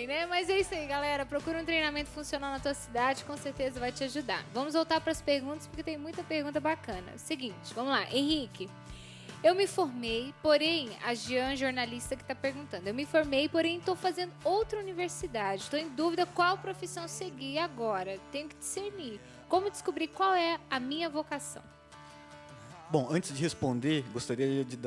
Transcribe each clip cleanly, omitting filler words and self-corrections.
Né? Mas é isso aí, galera. Procura um treinamento funcional na tua cidade, com certeza vai te ajudar. Vamos voltar para as perguntas, porque tem muita pergunta bacana. Seguinte, vamos lá. Henrique, eu me formei, porém, a Jean, jornalista que está perguntando, eu me formei, porém estou fazendo outra universidade. Estou em dúvida qual profissão seguir agora. Tenho que discernir. Como descobrir qual é a minha vocação? Bom, antes de responder, gostaria de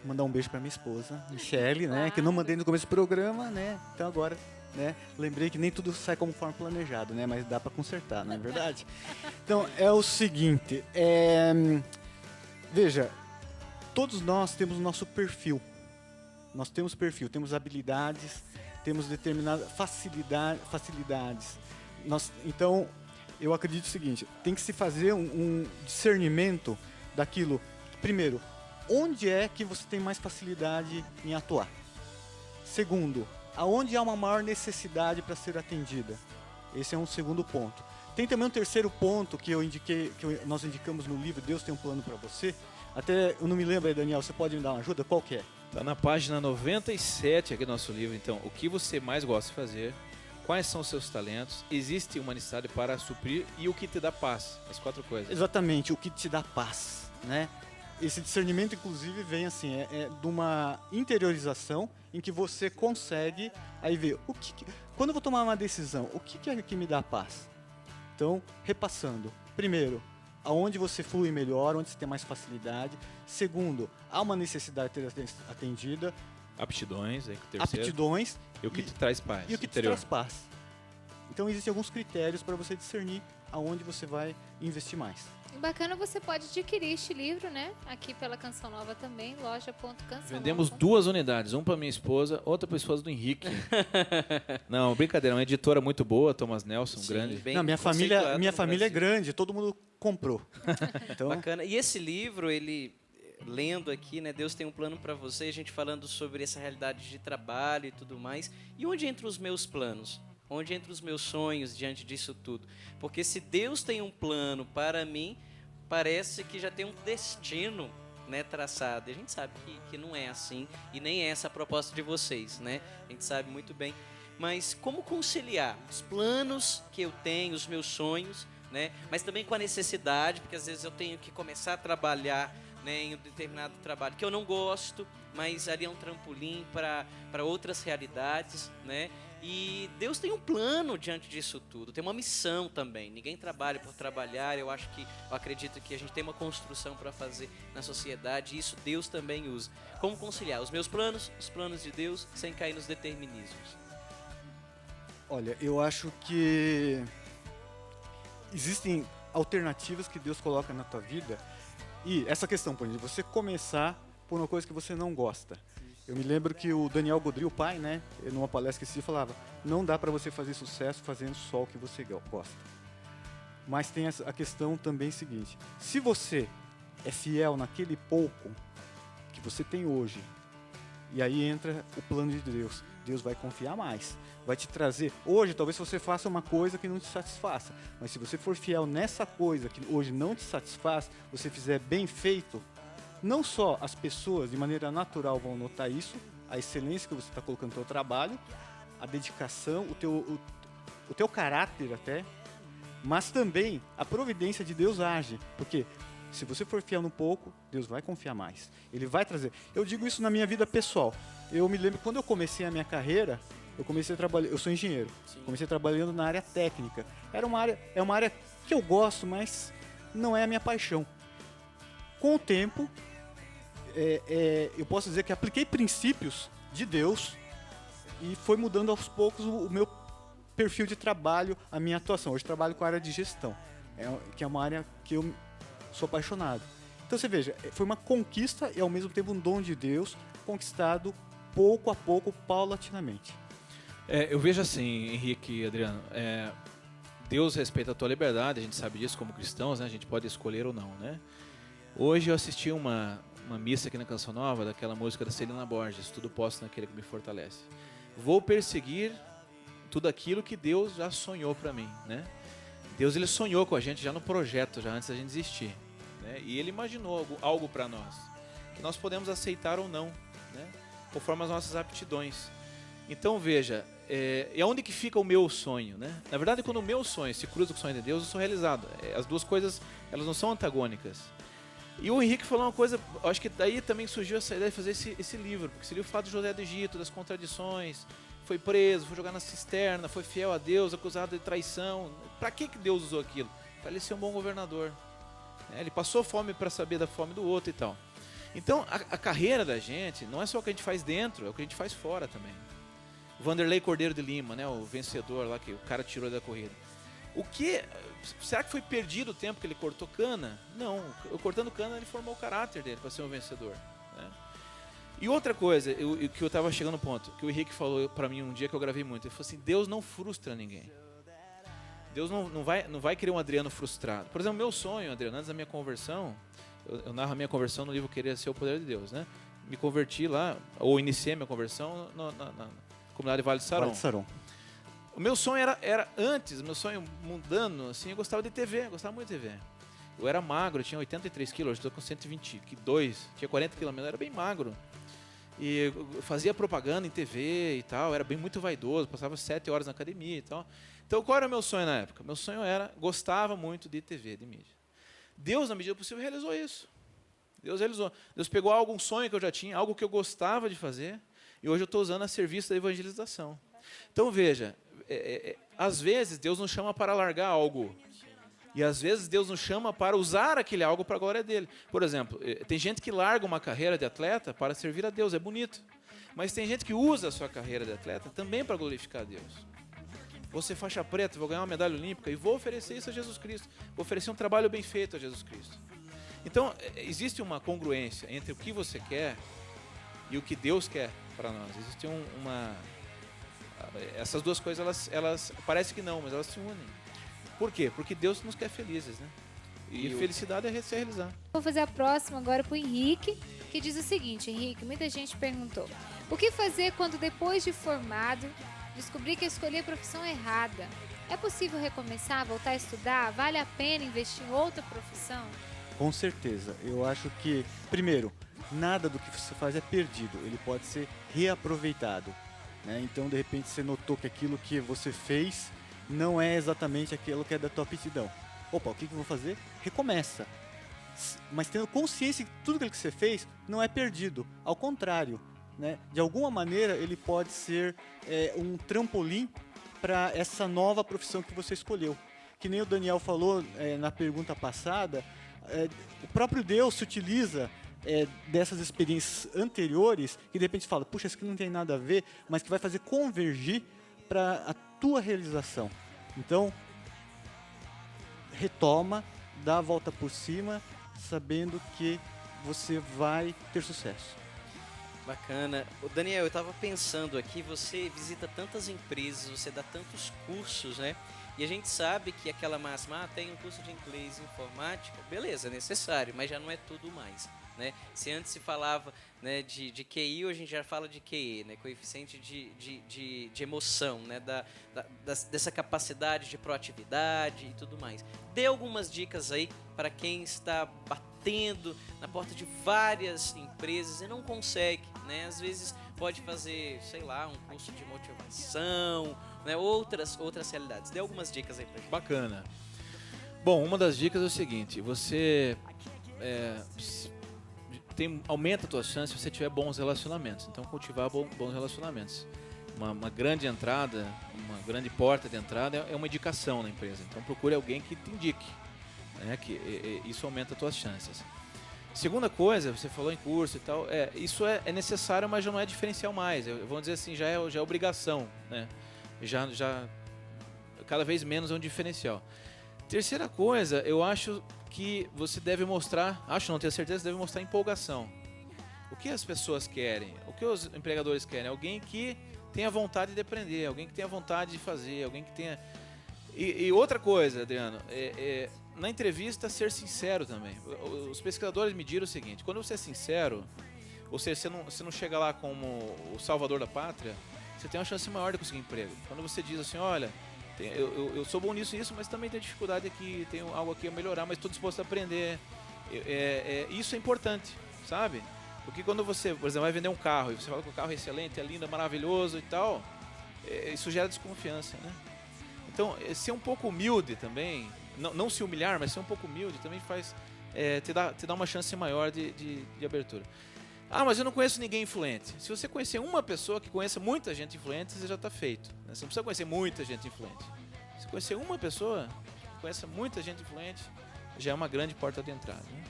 mandar um beijo para minha esposa, Michele, né? Que eu não mandei no começo do programa, né? Então agora, né? Lembrei que nem tudo sai conforme planejado, né? Mas dá para consertar, não é verdade? Então é o seguinte, veja, todos nós temos o nosso perfil. Nós temos perfil, temos habilidades, temos determinadas facilidades. Então, eu acredito o seguinte, tem que se fazer um discernimento daquilo. Primeiro, onde é que você tem mais facilidade em atuar? Segundo, aonde há uma maior necessidade para ser atendida? Esse é um segundo ponto. Tem também um terceiro ponto que nós indicamos no livro Deus tem um plano para você. Até eu não me lembro aí, Daniel, você pode me dar uma ajuda? Qual que é? Está na página 97 aqui do nosso livro. Então, o que você mais gosta de fazer? Quais são os seus talentos? Existe uma necessidade para suprir e o que te dá paz? As 4 coisas. Exatamente, o que te dá paz, né? Esse discernimento, inclusive, vem assim, de uma interiorização em que você consegue aí ver quando eu vou tomar uma decisão, o que é que me dá paz? Então, repassando. Primeiro, aonde você flui melhor, onde você tem mais facilidade. Segundo, há uma necessidade de ser atendida. Aptidões, aí que o terceiro. Aptidões. E o que te traz paz. E o que te traz paz. Então, existem alguns critérios para você discernir aonde você vai investir mais. Bacana, você pode adquirir este livro, né? Aqui pela Canção Nova também, loja.cançãonova. Vendemos 2 unidades, uma para minha esposa, outra para a esposa do Henrique. Não, brincadeira, uma editora muito boa, Thomas Nelson, Sim, grande. bem Não, minha família é grande, todo mundo comprou. Então, bacana. E esse livro, ele lendo aqui, né? Deus tem um plano para você, a gente falando sobre essa realidade de trabalho e tudo mais. E onde entram os meus planos? Onde entram os meus sonhos diante disso tudo? Porque se Deus tem um plano para mim, parece que já tem um destino, né, traçado. E a gente sabe que não é assim e nem é essa a proposta de vocês, né? A gente sabe muito bem. Mas como conciliar os planos que eu tenho, os meus sonhos, né? Mas também com a necessidade, porque às vezes eu tenho que começar a trabalhar, né, em um determinado trabalho que eu não gosto, mas ali é um trampolim para outras realidades, né? E Deus tem um plano diante disso tudo, tem uma missão também. Ninguém trabalha por trabalhar. Eu acredito que a gente tem uma construção para fazer na sociedade e isso Deus também usa. Como conciliar os meus planos, os planos de Deus, sem cair nos determinismos? olha, eu acho que existem alternativas que Deus coloca na tua vida. E essa questão, por exemplo, de você começar por uma coisa que você não gosta. Eu me lembro que o Daniel Godry, o pai, né, numa palestra que esse dia falava, não dá para você fazer sucesso fazendo só o que você gosta. Mas tem a questão também seguinte, se você é fiel naquele pouco que você tem hoje, e aí entra o plano de Deus, Deus vai confiar mais, vai te trazer, hoje talvez você faça uma coisa que não te satisfaça, mas se você for fiel nessa coisa que hoje não te satisfaz, você fizer bem feito, não só as pessoas de maneira natural vão notar isso, a excelência que você está colocando no seu trabalho, a dedicação, o teu caráter até, mas também a providência de Deus age, porque se você for fiel no pouco, Deus vai confiar mais. Ele vai trazer. Eu digo isso na minha vida pessoal. Eu me lembro quando eu comecei a minha carreira, eu comecei a trabalhar, eu sou engenheiro. Sim. Comecei trabalhando na área técnica. É uma área que eu gosto, mas não é a minha paixão. Com o tempo, eu posso dizer que apliquei princípios de Deus e foi mudando aos poucos o meu perfil de trabalho, a minha atuação. Hoje trabalho com a área de gestão, que é uma área que eu sou apaixonado. Então você veja, foi uma conquista e ao mesmo tempo um dom de Deus, conquistado pouco a pouco, paulatinamente. Eu vejo assim, Henrique e Adriano, Deus respeita a tua liberdade, a gente sabe disso como cristãos, né? A gente pode escolher ou não, né? Hoje eu assisti uma missa aqui na Canção Nova, daquela música da Celina Borges, tudo posso naquele que me fortalece. Vou perseguir tudo aquilo que Deus já sonhou para mim, né? Deus, ele sonhou com a gente já no projeto, já antes da gente existir, né? E ele imaginou algo para nós, que nós podemos aceitar ou não, né? Conforme as nossas aptidões. Então veja, e aonde que fica o meu sonho, né? Na verdade, quando o meu sonho se cruza com o sonho de Deus, eu sou realizado. As duas coisas, elas não são antagônicas. E o Henrique falou uma coisa, acho que daí também surgiu essa ideia de fazer esse livro, porque esse livro fala de José do Egito, das contradições, foi preso, foi jogado na cisterna, foi fiel a Deus, acusado de traição. Para que Deus usou aquilo? Para ele ser um bom governador. Ele passou fome para saber da fome do outro e tal. Então, a carreira da gente não é só o que a gente faz dentro, é o que a gente faz fora também. O Vanderlei Cordeiro de Lima, né, o vencedor lá que o cara tirou da corrida. Será que foi perdido o tempo que ele cortou cana? Não, cortando cana ele formou o caráter dele para ser um vencedor, né? E outra coisa, que eu estava chegando no ponto, que o Henrique falou para mim um dia que eu gravei muito, ele falou assim, Deus não frustra ninguém. Deus não vai querer um Adriano frustrado. Por exemplo, meu sonho, Adriano, antes da minha conversão, eu narro a minha conversão no livro Querer Ser o Poder de Deus, né? Me converti lá, ou iniciei minha conversão na comunidade Vale do Saron. Vale do Saron. O meu sonho era antes, meu sonho mundano, assim, eu gostava de TV, gostava muito de TV. Eu era magro, eu tinha 83 quilos, hoje estou com 122, tinha 40 quilos, eu era bem magro. E eu fazia propaganda em TV e tal, era muito vaidoso, passava 7 horas na academia e tal. Então, qual era o meu sonho na época? Meu sonho gostava muito de TV, de mídia. Deus, na medida do possível, realizou isso. Deus realizou. Deus pegou algum sonho que eu já tinha, algo que eu gostava de fazer, e hoje eu estou usando a serviço da evangelização. Então, veja, às vezes Deus nos chama para largar algo. E às vezes Deus nos chama para usar aquele algo para a glória dele. Por exemplo, tem gente que larga uma carreira de atleta para servir a Deus, é bonito. Mas tem gente que usa a sua carreira de atleta também para glorificar a Deus. Vou ser faixa preta, vou ganhar uma medalha olímpica e vou oferecer isso a Jesus Cristo. Vou oferecer um trabalho bem feito a Jesus Cristo. Então, existe uma congruência entre o que você quer e o que Deus quer para nós. Existe essas duas coisas, elas parece que não, mas elas se unem. Por quê? Porque Deus nos quer felizes, né? E felicidade é se realizar. Vou fazer a próxima agora para o Henrique, que diz o seguinte, Henrique, muita gente perguntou, o que fazer quando depois de formado, descobrir que escolhi a profissão errada? É possível recomeçar, voltar a estudar? Vale a pena investir em outra profissão? Com certeza. Eu acho que, primeiro, nada do que você faz é perdido. Ele pode ser reaproveitado, né? Então, de repente, você notou que aquilo que você fez não é exatamente aquilo que é da tua aptidão. Opa, o que eu vou fazer? Recomeça. Mas tendo consciência que tudo aquilo que você fez não é perdido. Ao contrário, né? De alguma maneira, ele pode ser um trampolim para essa nova profissão que você escolheu. Que nem o Daniel falou na pergunta passada, o próprio Deus se utiliza dessas experiências anteriores que de repente fala, puxa, isso aqui não tem nada a ver, mas que vai fazer convergir para a tua realização. Então, retoma, dá a volta por cima, sabendo que você vai ter sucesso. Bacana. Daniel, eu estava pensando aqui, você visita tantas empresas, você dá tantos cursos, né? E a gente sabe que aquela máxima, tem um curso de inglês e informática, beleza, é necessário, mas já não é tudo mais, né? Se antes se falava, né, de QI, hoje a gente já fala de QE, né, coeficiente de emoção, né, dessa capacidade de proatividade e tudo mais. Dê algumas dicas aí para quem está batendo na porta de várias empresas e não consegue, né? Às vezes pode fazer, sei lá, um curso de motivação, né, outras realidades. Dê algumas dicas aí pra gente. Bacana. Bom, uma das dicas é o seguinte, você aumenta a tua chance se você tiver bons relacionamentos. Então, cultivar bons relacionamentos. Uma grande entrada, uma grande porta de entrada é uma indicação na empresa. Então, procure alguém que te indique, né, que isso aumenta as tuas chances. Segunda coisa, você falou em curso e tal, isso é necessário, mas já não é diferencial mais. Vamos dizer assim, já é obrigação, né? Já cada vez menos é um diferencial. Terceira coisa, eu acho que você deve mostrar, não tenho certeza, deve mostrar empolgação. O que as pessoas querem? O que os empregadores querem? Alguém que tenha vontade de aprender, alguém que tenha vontade de fazer, alguém que tenha... E outra coisa, Adriano, na entrevista, ser sincero também. Os pesquisadores mediram o seguinte, quando você é sincero, ou seja, você não chega lá como o salvador da pátria, você tem uma chance maior de conseguir emprego. Quando você diz assim, olha, eu sou bom nisso e isso, mas também tenho dificuldade aqui, tenho algo aqui a melhorar, mas estou disposto a aprender. Isso é importante, sabe? Porque quando você, por exemplo, vai vender um carro e você fala que o carro é excelente, é lindo, é maravilhoso e tal, isso gera desconfiança, né? Então, ser um pouco humilde também, não se humilhar, mas ser um pouco humilde também faz te dá uma chance maior de abertura. Ah, mas eu não conheço ninguém influente. Se você conhecer uma pessoa que conheça muita gente influente, você já está feito, né? Você não precisa conhecer muita gente influente. Se conhecer uma pessoa que conheça muita gente influente, já é uma grande porta de entrada, né?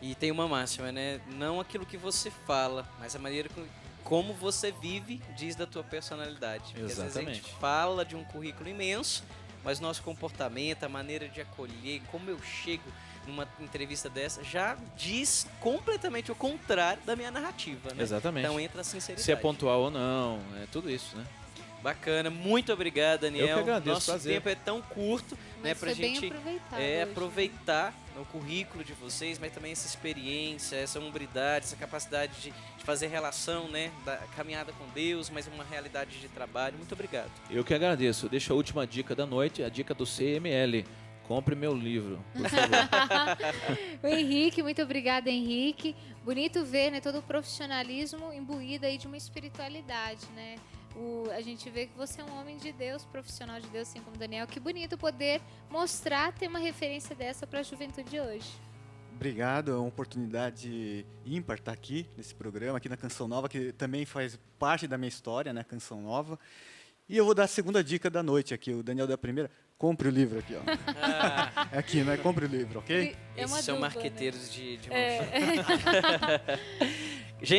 E tem uma máxima, né? Não aquilo que você fala, mas a maneira como você vive diz da tua personalidade. Porque às vezes a gente fala de um currículo imenso, mas nosso comportamento, a maneira de acolher, como eu chego numa entrevista dessa, já diz completamente o contrário da minha narrativa, né? Exatamente. Então entra a sinceridade. Se é pontual ou não, tudo isso, né? Bacana, muito obrigado, Daniel. Eu que agradeço, Nosso prazer. tempo é tão curto, né, Mas pra foi bem gente aproveitado hoje. aproveitar o currículo de vocês, mas também essa experiência, essa hombridade, essa capacidade de fazer relação, né, da caminhada com Deus, mas uma realidade de trabalho. Muito obrigado. Eu que agradeço. Deixo a última dica da noite, a dica do CML. Compre meu livro, por favor. O Henrique, muito obrigada, Henrique. Bonito ver, né, todo o profissionalismo imbuído aí de uma espiritualidade, né? A gente vê que você é um homem de Deus, profissional de Deus, assim como Daniel. Que bonito poder mostrar, ter uma referência dessa para a juventude de hoje. Obrigado, é uma oportunidade ímpar estar aqui nesse programa, aqui na Canção Nova, que também faz parte da minha história, né, Canção Nova. E eu vou dar a segunda dica da noite aqui, o Daniel deu a primeira. Compre o livro aqui, ó. É aqui, né? Compre o livro, ok? É uma Esses são dupla, marqueteiros de né?